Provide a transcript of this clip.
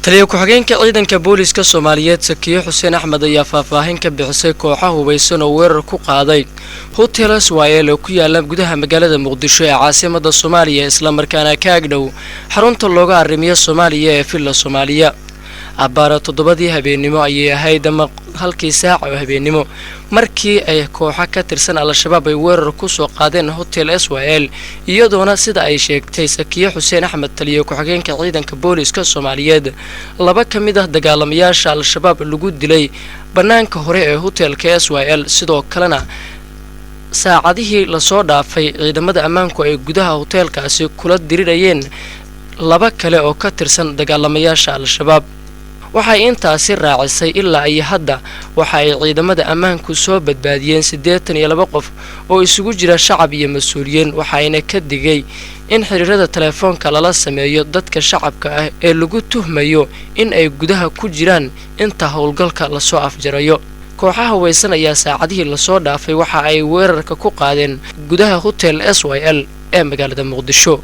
taliye ku-xigeenka ciidanka booliska Soomaaliyeed Sakiyo Xuseen Axmed ayaa faahfaahin ka bixisay kooxaha hubeysan oo weerar ku qaaday hotel Iswaayeel oo ku yaala gudaha magaalada Muqdisho ee caasimadda Soomaaliya isla markaana ka agdhow xarunta looga arrimiyo Soomaaliya ee Villa Soomaaliya. Abbaara 7 habeenimo ayay ahayd halkii saac oo habeenimo markii ay kooxa ka tirsan Al-Shabaab ay weerar ku soo qaadeen hotel Iswaayeel iyadoona sida ay sheegtay Sakiyo Xuseen Axmed taliye ku-xigeenka ciidanka booliska Soomaaliyeed laba ka mid ah dagaalamayaasha Al-Shabaab lagu dilay banaanka hore ee hotelka Iswaayeel sidoo kalena saacadihii la soo dhaafay ciidamada ammaanku ay gudaha hotelkaasi kula dirirayeen laba kale oo ka tirsan dagaalamayaasha Al-Shabaab. waxay intaasi raacisay ilaa ay hadda waxa ay ciidamada ammaanku soo badbaadiyeen 82 qof oo isugu jira shacab iyo mas'uuliyiin waxayna ka digay in xiriirada telefoonka lala sameeyo dadka shacabka ah ee lagu tuhmayo in ay gudaha ku jiraan inta howlgalka la soo afjarayo. kooxaha weysan ayaa saacadihii la soo dhaafay waxa ay weerarka ku qaadeen gudaha hotel Iswaayeel ee magaalada Muqdisho.